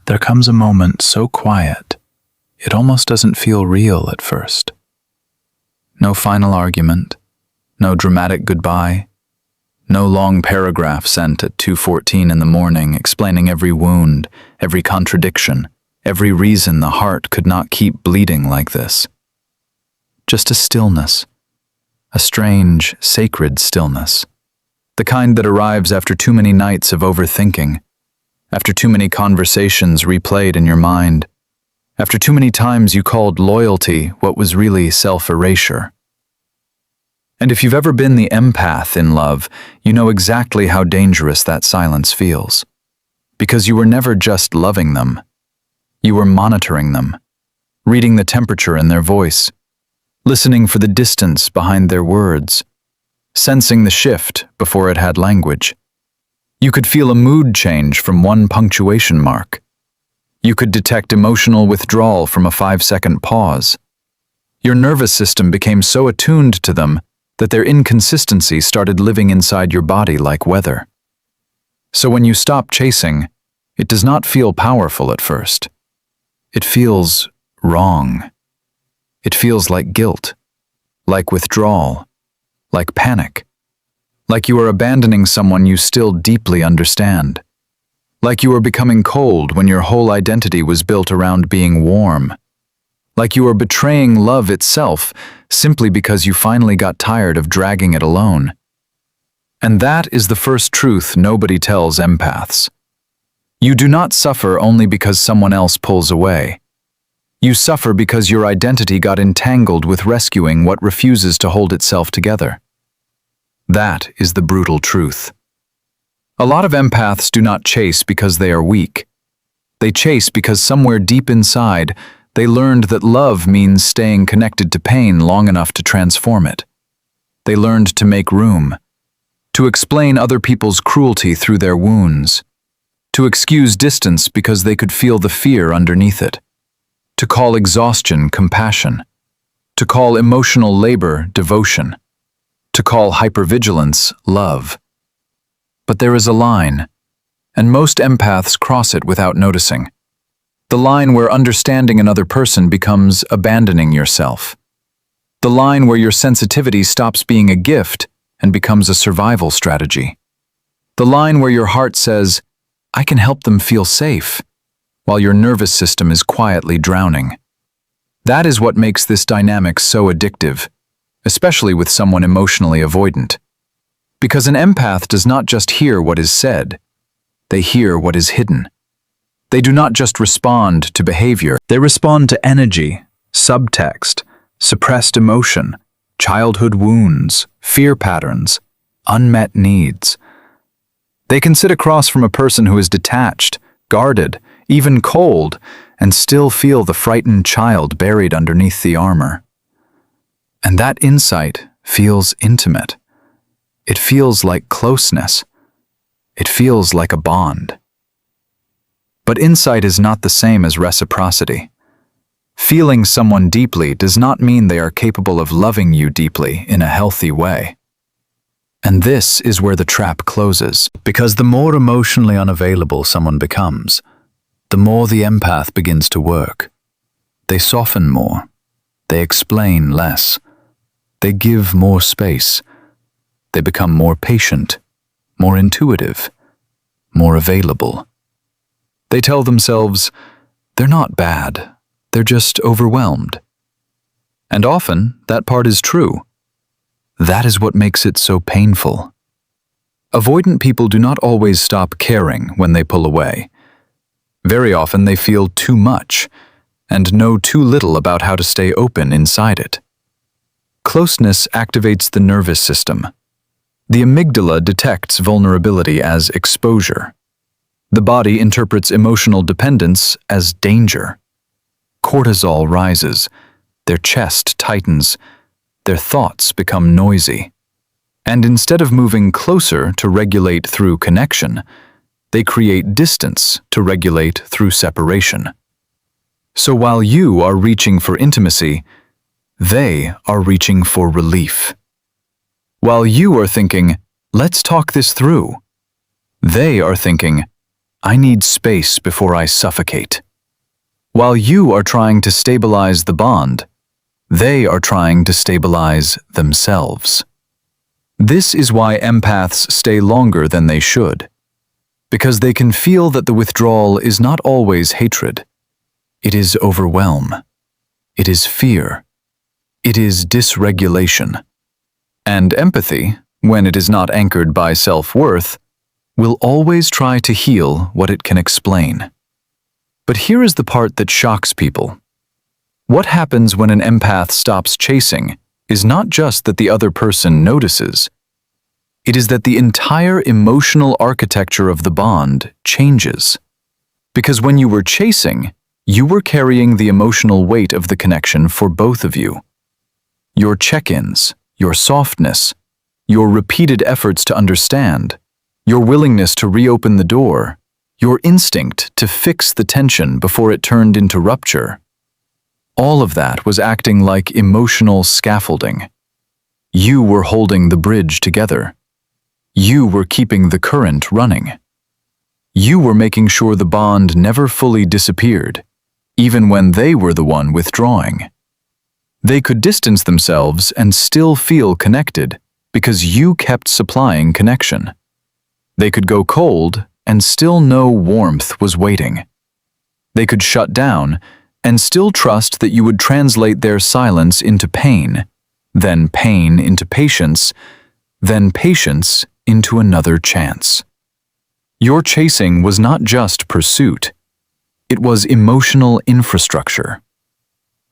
There comes a moment so quiet, it almost doesn't feel real at first. No final argument, no dramatic goodbye, no long paragraph sent at 2:14 in the morning explaining every wound, every contradiction, every reason the heart could not keep bleeding like this. Just a stillness, a strange, sacred stillness, the kind that arrives after too many nights of overthinking, after too many conversations replayed in your mind, after too many times you called loyalty what was really self-erasure. And if you've ever been the empath in love, you know exactly how dangerous that silence feels. Because you were never just loving them. You were monitoring them, reading the temperature in their voice, listening for the distance behind their words, sensing the shift before it had language. You could feel a mood change from one punctuation mark. You could detect emotional withdrawal from a 5-second pause. Your nervous system became so attuned to them that their inconsistency started living inside your body like weather. So when you stop chasing, it does not feel powerful at first. It feels wrong. It feels like guilt, like withdrawal, like panic, like you are abandoning someone you still deeply understand, like you are becoming cold when your whole identity was built around being warm, like you are betraying love itself simply because you finally got tired of dragging it alone. And that is the first truth nobody tells empaths. You do not suffer only because someone else pulls away. You suffer because your identity got entangled with rescuing what refuses to hold itself together. That is the brutal truth. A lot of empaths do not chase because they are weak. They chase because somewhere deep inside, they learned that love means staying connected to pain long enough to transform it. They learned to make room, to explain other people's cruelty through their wounds, to excuse distance because they could feel the fear underneath it, to call exhaustion compassion, to call emotional labor devotion, to call hypervigilance love. But there is a line, and most empaths cross it without noticing. The line where understanding another person becomes abandoning yourself. The line where your sensitivity stops being a gift and becomes a survival strategy. The line where your heart says, I can help them feel safe, while your nervous system is quietly drowning. That is what makes this dynamic so addictive, especially with someone emotionally avoidant. Because an empath does not just hear what is said, they hear what is hidden. They do not just respond to behavior, they respond to energy, subtext, suppressed emotion, childhood wounds, fear patterns, unmet needs. They can sit across from a person who is detached, guarded, even cold, and still feel the frightened child buried underneath the armor. And that insight feels intimate. It feels like closeness. It feels like a bond. But insight is not the same as reciprocity. Feeling someone deeply does not mean they are capable of loving you deeply in a healthy way. And this is where the trap closes, because the more emotionally unavailable someone becomes, the more the empath begins to work. They soften more. They explain less. They give more space. They become more patient, more intuitive, more available. They tell themselves, they're not bad, they're just overwhelmed. And often, that part is true. That is what makes it so painful. Avoidant people do not always stop caring when they pull away. Very often they feel too much and know too little about how to stay open inside it. Closeness activates the nervous system. The amygdala detects vulnerability as exposure. The body interprets emotional dependence as danger. Cortisol rises, their chest tightens, their thoughts become noisy. And instead of moving closer to regulate through connection, they create distance to regulate through separation. So while you are reaching for intimacy, they are reaching for relief. While you are thinking, let's talk this through, they are thinking, I need space before I suffocate. While you are trying to stabilize the bond, they are trying to stabilize themselves. This is why empaths stay longer than they should, because they can feel that the withdrawal is not always hatred. It is overwhelm. It is fear. It is dysregulation. And empathy, when it is not anchored by self-worth, will always try to heal what it can explain. But here is the part that shocks people. What happens when an empath stops chasing is not just that the other person notices. It is that the entire emotional architecture of the bond changes. Because when you were chasing, you were carrying the emotional weight of the connection for both of you. Your check-ins, your softness, your repeated efforts to understand, your willingness to reopen the door, your instinct to fix the tension before it turned into rupture. All of that was acting like emotional scaffolding. You were holding the bridge together. You were keeping the current running. You were making sure the bond never fully disappeared, even when they were the one withdrawing. They could distance themselves and still feel connected because you kept supplying connection. They could go cold and still know warmth was waiting. They could shut down and still trust that you would translate their silence into pain, then pain into patience, then patience into another chance. Your chasing was not just pursuit. It was emotional infrastructure.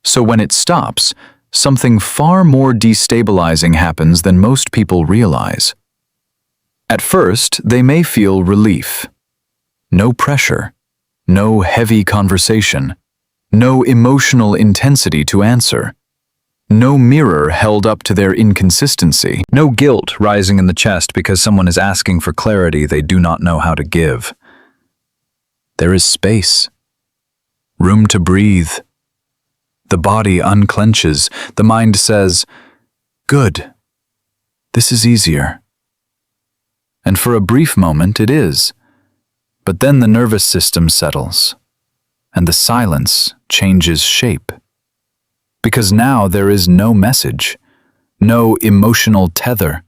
So when it stops, something far more destabilizing happens than most people realize. At first, they may feel relief. No pressure, no heavy conversation, no emotional intensity to answer, no mirror held up to their inconsistency, no guilt rising in the chest because someone is asking for clarity they do not know how to give. There is space, room to breathe. The body unclenches, the mind says, "Good, this is easier." And for a brief moment it is, but then the nervous system settles, and the silence changes shape. Because now there is no message, no emotional tether,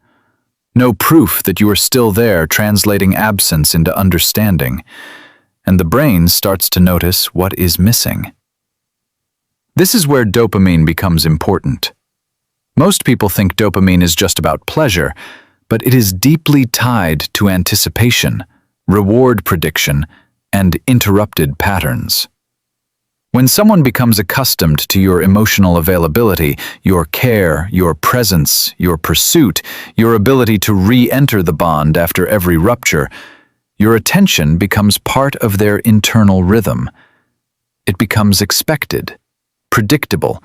no proof that you are still there translating absence into understanding, and the brain starts to notice what is missing. This is where dopamine becomes important. Most people think dopamine is just about pleasure, but it is deeply tied to anticipation, reward prediction, and interrupted patterns. When someone becomes accustomed to your emotional availability, your care, your presence, your pursuit, your ability to re-enter the bond after every rupture, your attention becomes part of their internal rhythm. It becomes expected, predictable,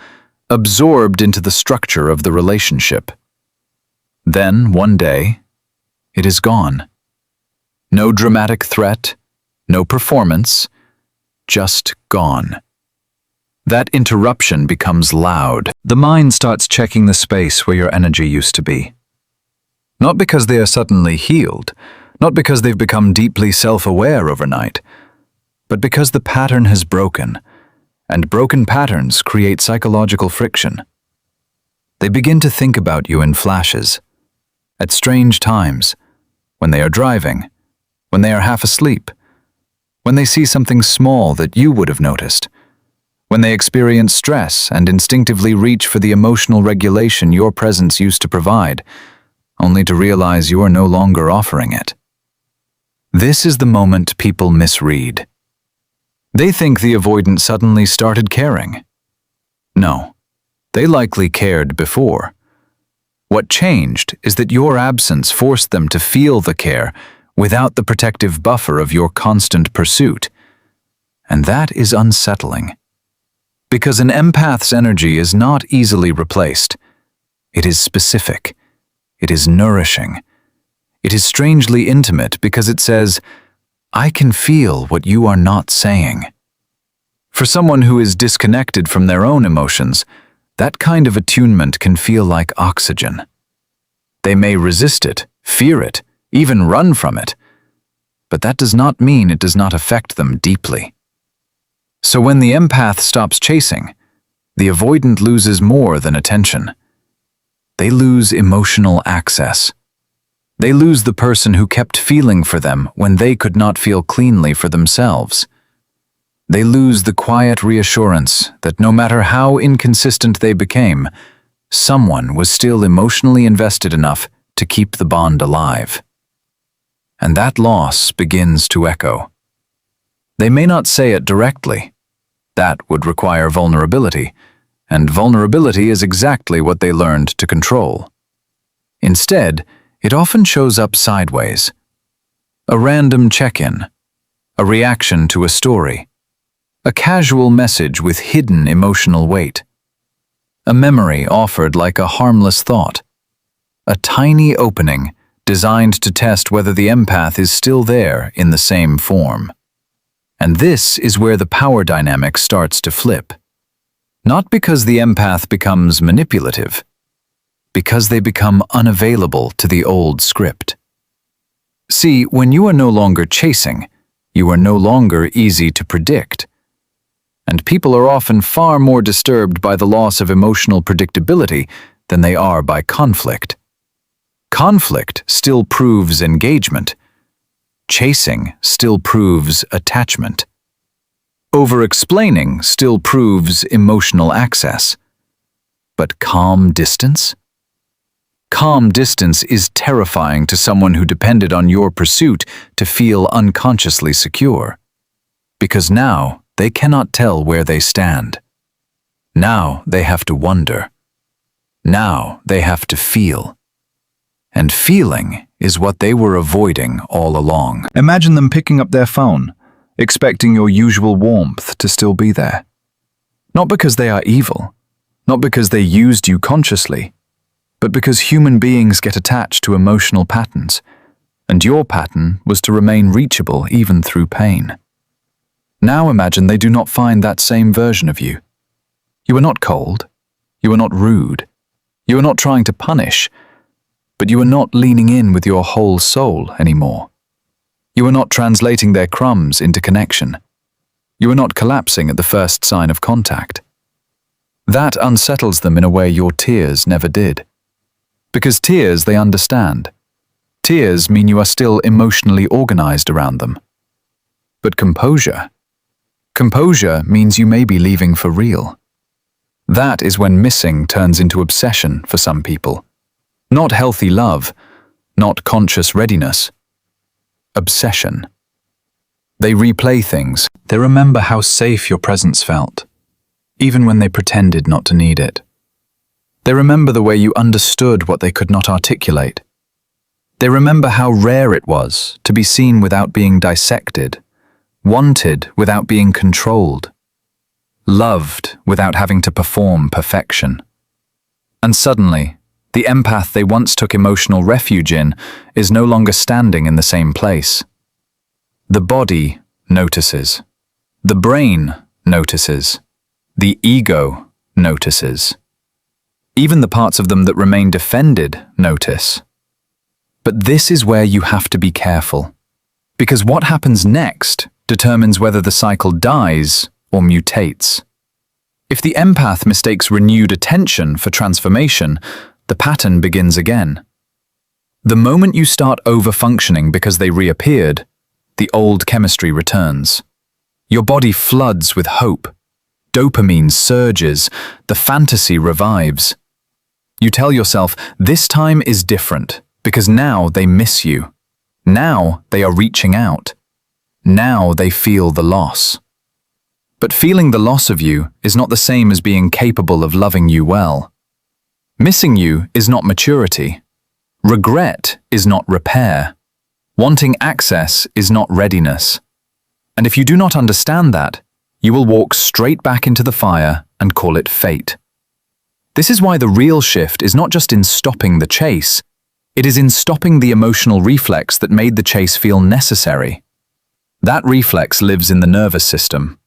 absorbed into the structure of the relationship. Then, one day, it is gone. No dramatic threat, no performance, just gone. That interruption becomes loud. The mind starts checking the space where your energy used to be. Not because they are suddenly healed, not because they've become deeply self-aware overnight, but because the pattern has broken, and broken patterns create psychological friction. They begin to think about you in flashes, at strange times, when they are driving, when they are half asleep, when they see something small that you would have noticed, when they experience stress and instinctively reach for the emotional regulation your presence used to provide, only to realize you are no longer offering it. This is the moment people misread. They think the avoidant suddenly started caring. No, they likely cared before. What changed is that your absence forced them to feel the care without the protective buffer of your constant pursuit. And that is unsettling. Because an empath's energy is not easily replaced. It is specific. It is nourishing. It is strangely intimate because it says, "I can feel what you are not saying." For someone who is disconnected from their own emotions, that kind of attunement can feel like oxygen. They may resist it, fear it, even run from it. but that does not mean it does not affect them deeply. So when the empath stops chasing, the avoidant loses more than attention. They lose emotional access. They lose the person who kept feeling for them when they could not feel cleanly for themselves. They lose the quiet reassurance that no matter how inconsistent they became, someone was still emotionally invested enough to keep the bond alive. And that loss begins to echo. They may not say it directly. That would require vulnerability, and vulnerability is exactly what they learned to control. Instead, it often shows up sideways. A random check-in, a reaction to a story, a casual message with hidden emotional weight, a memory offered like a harmless thought, a tiny opening designed to test whether the empath is still there in the same form. And this is where the power dynamic starts to flip. Not because the empath becomes manipulative, because they become unavailable to the old script. See, when you are no longer chasing, you are no longer easy to predict. And people are often far more disturbed by the loss of emotional predictability than they are by conflict. Conflict still proves engagement. Chasing still proves attachment. Over-explaining still proves emotional access. But calm distance? Calm distance is terrifying to someone who depended on your pursuit to feel unconsciously secure. Because now they cannot tell where they stand. Now they have to wonder. Now they have to feel. And feeling is what they were avoiding all along. Imagine them picking up their phone, expecting your usual warmth to still be there. Not because they are evil, not because they used you consciously, but because human beings get attached to emotional patterns, and your pattern was to remain reachable even through pain. Now imagine they do not find that same version of you. You are not cold, you are not rude, you are not trying to punish, but you are not leaning in with your whole soul anymore. You are not translating their crumbs into connection. You are not collapsing at the first sign of contact. That unsettles them in a way your tears never did. Because tears they understand. Tears mean you are still emotionally organized around them. But composure means you may be leaving for real. That is when missing turns into obsession for some people. Not healthy love, not conscious readiness. Obsession. They replay things. They remember how safe your presence felt, even when they pretended not to need it. They remember the way you understood what they could not articulate. They remember how rare it was to be seen without being dissected, wanted without being controlled, loved without having to perform perfection. And suddenly, the empath they once took emotional refuge in is no longer standing in the same place. The body notices. The brain notices. The ego notices. Even the parts of them that remain defended notice. But this is where you have to be careful. Because what happens next determines whether the cycle dies or mutates. If the empath mistakes renewed attention for transformation, the pattern begins again. The moment you start over-functioning because they reappeared, the old chemistry returns. Your body floods with hope. Dopamine surges. The fantasy revives. You tell yourself, this time is different, because now they miss you. Now they are reaching out. Now they feel the loss. But feeling the loss of you is not the same as being capable of loving you well. Missing you is not maturity. Regret is not repair. Wanting access is not readiness. And if you do not understand that, you will walk straight back into the fire and call it fate. This is why the real shift is not just in stopping the chase, it is in stopping the emotional reflex that made the chase feel necessary. That reflex lives in the nervous system,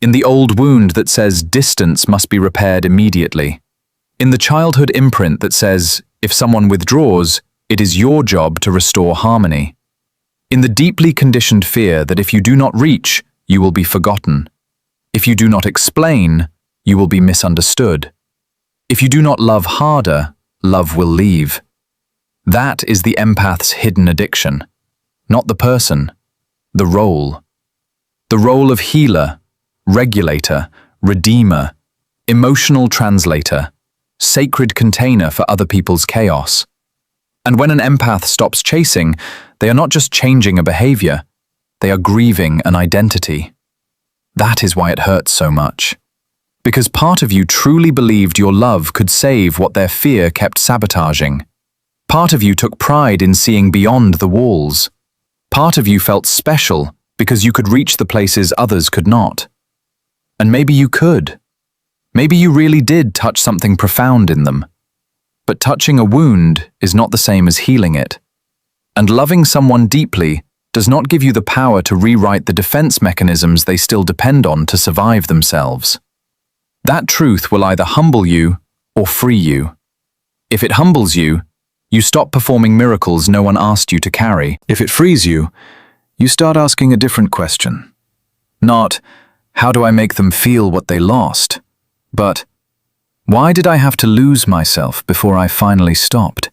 in the old wound that says distance must be repaired immediately, in the childhood imprint that says, if someone withdraws, it is your job to restore harmony. In the deeply conditioned fear that if you do not reach, you will be forgotten. If you do not explain, you will be misunderstood. If you do not love harder, love will leave. That is the empath's hidden addiction. Not the person, the role. The role of healer, regulator, redeemer, emotional translator, sacred container for other people's chaos. And when an empath stops chasing, they are not just changing a behavior, they are grieving an identity. That is why it hurts so much. Because part of you truly believed your love could save what their fear kept sabotaging. Part of you took pride in seeing beyond the walls. Part of you felt special because you could reach the places others could not. And maybe you could. Maybe you really did touch something profound in them. But touching a wound is not the same as healing it. And loving someone deeply does not give you the power to rewrite the defense mechanisms they still depend on to survive themselves. That truth will either humble you or free you. If it humbles you, you stop performing miracles no one asked you to carry. If it frees you, you start asking a different question. Not, how do I make them feel what they lost? But, why did I have to lose myself before I finally stopped?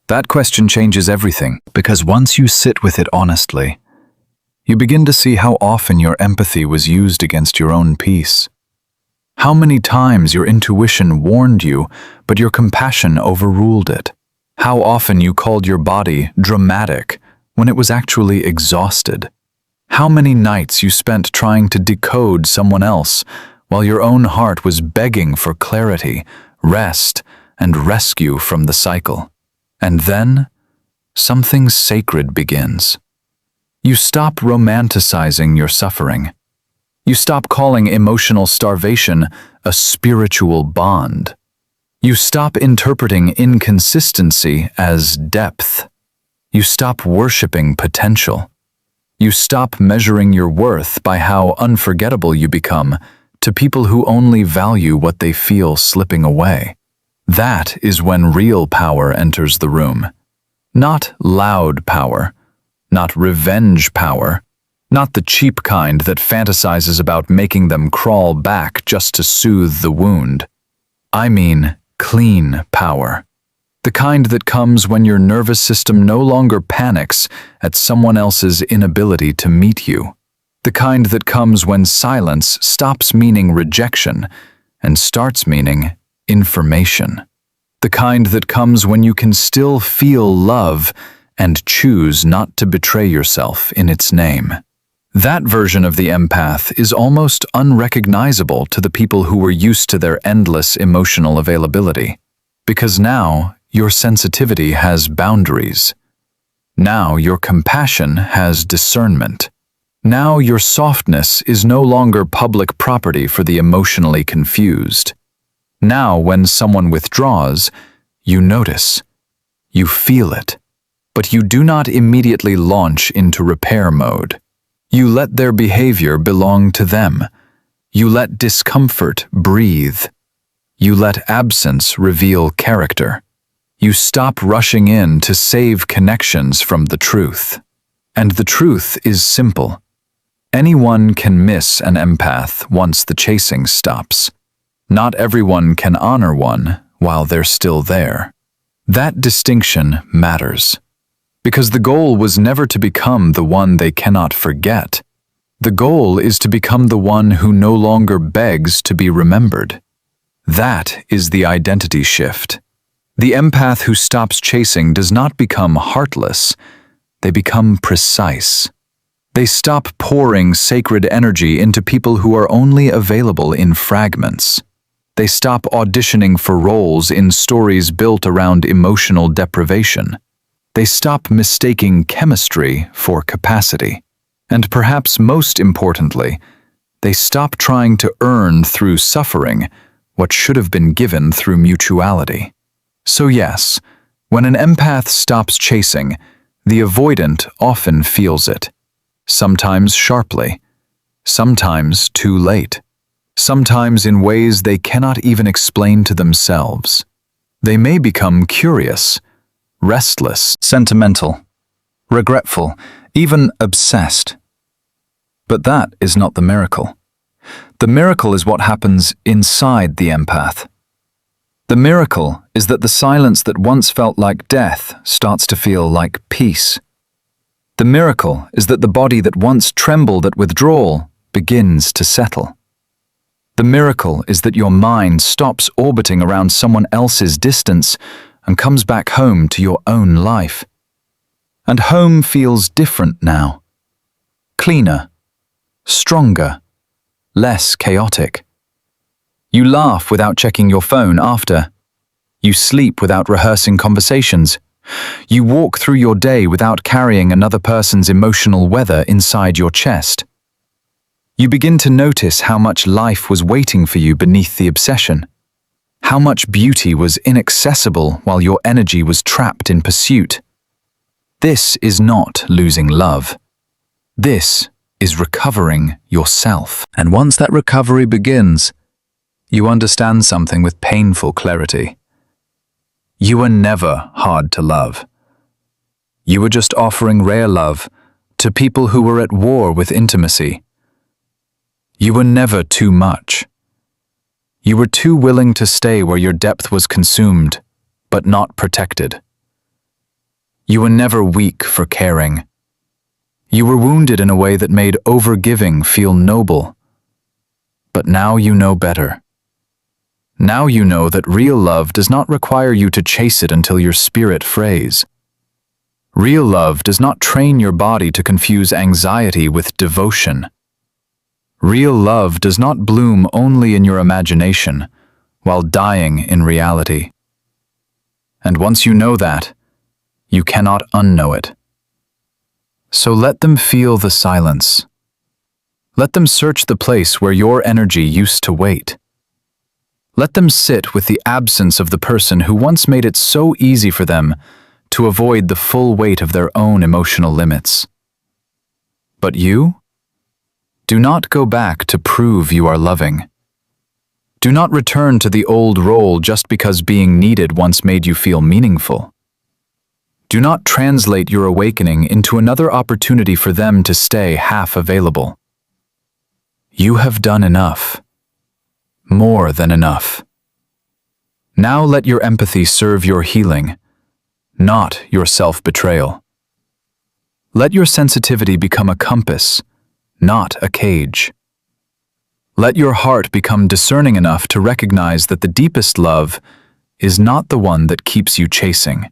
That question changes everything, because once you sit with it honestly, you begin to see how often your empathy was used against your own peace. How many times your intuition warned you, but your compassion overruled it. How often you called your body dramatic when it was actually exhausted. How many nights you spent trying to decode someone else while your own heart was begging for clarity, rest, and rescue from the cycle. And then, something sacred begins. You stop romanticizing your suffering. You stop calling emotional starvation a spiritual bond. You stop interpreting inconsistency as depth. You stop worshiping potential. You stop measuring your worth by how unforgettable you become to people who only value what they feel slipping away. That is when real power enters the room. Not loud power, not revenge power, not the cheap kind that fantasizes about making them crawl back just to soothe the wound. I mean clean power. The kind that comes when your nervous system no longer panics at someone else's inability to meet you. The kind that comes when silence stops meaning rejection and starts meaning information. The kind that comes when you can still feel love and choose not to betray yourself in its name. That version of the empath is almost unrecognizable to the people who were used to their endless emotional availability. Because now, your sensitivity has boundaries. Now your compassion has discernment. Now your softness is no longer public property for the emotionally confused. Now when someone withdraws, you notice. You feel it. But you do not immediately launch into repair mode. You let their behavior belong to them. You let discomfort breathe. You let absence reveal character. You stop rushing in to save connections from the truth. And the truth is simple. Anyone can miss an empath once the chasing stops. Not everyone can honor one while they're still there. That distinction matters. Because the goal was never to become the one they cannot forget. The goal is to become the one who no longer begs to be remembered. That is the identity shift. The empath who stops chasing does not become heartless. They become precise. They stop pouring sacred energy into people who are only available in fragments. They stop auditioning for roles in stories built around emotional deprivation. They stop mistaking chemistry for capacity. And perhaps most importantly, they stop trying to earn through suffering what should have been given through mutuality. So yes, when an empath stops chasing, the avoidant often feels it. Sometimes sharply, sometimes too late, sometimes in ways they cannot even explain to themselves. They may become curious, restless, sentimental, regretful, even obsessed. But that is not the miracle. The miracle is what happens inside the empath. The miracle is that the silence that once felt like death starts to feel like peace. The miracle is that the body that once trembled at withdrawal begins to settle. The miracle is that your mind stops orbiting around someone else's distance and comes back home to your own life. And home feels different now. Cleaner, stronger, less chaotic. You laugh without checking your phone after. You sleep without rehearsing conversations. You walk through your day without carrying another person's emotional weather inside your chest. You begin to notice how much life was waiting for you beneath the obsession. How much beauty was inaccessible while your energy was trapped in pursuit. This is not losing love. This is recovering yourself. And once that recovery begins, you understand something with painful clarity. You were never hard to love. You were just offering rare love to people who were at war with intimacy. You were never too much. You were too willing to stay where your depth was consumed, but not protected. You were never weak for caring. You were wounded in a way that made overgiving feel noble. But now you know better. Now you know that real love does not require you to chase it until your spirit frays. Real love does not train your body to confuse anxiety with devotion. Real love does not bloom only in your imagination, while dying in reality. And once you know that, you cannot unknow it. So let them feel the silence. Let them search the place where your energy used to wait. Let them sit with the absence of the person who once made it so easy for them to avoid the full weight of their own emotional limits. But you? Do not go back to prove you are loving. Do not return to the old role just because being needed once made you feel meaningful. Do not translate your awakening into another opportunity for them to stay half available. You have done enough. More than enough. Now let your empathy serve your healing, not your self-betrayal. Let your sensitivity become a compass, not a cage. Let your heart become discerning enough to recognize that the deepest love is not the one that keeps you chasing.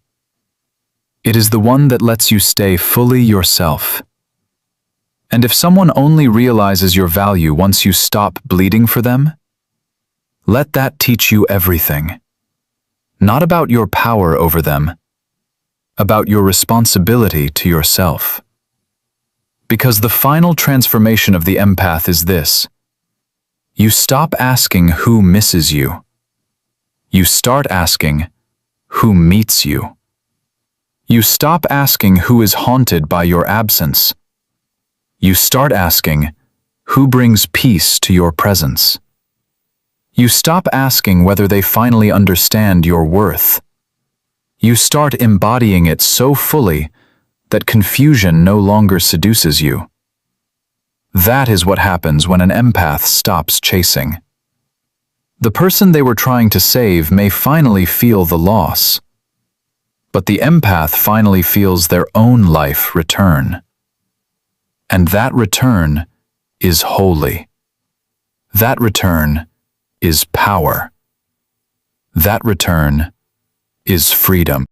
It is the one that lets you stay fully yourself. And if someone only realizes your value once you stop bleeding for them, let that teach you everything. Not about your power over them, about your responsibility to yourself. Because the final transformation of the empath is this: you stop asking who misses you. You start asking who meets you. You stop asking who is haunted by your absence. You start asking who brings peace to your presence. You stop asking whether they finally understand your worth. You start embodying it so fully that confusion no longer seduces you. That is what happens when an empath stops chasing. The person they were trying to save may finally feel the loss, but the empath finally feels their own life return. And that return is holy. That return is power. That return is freedom.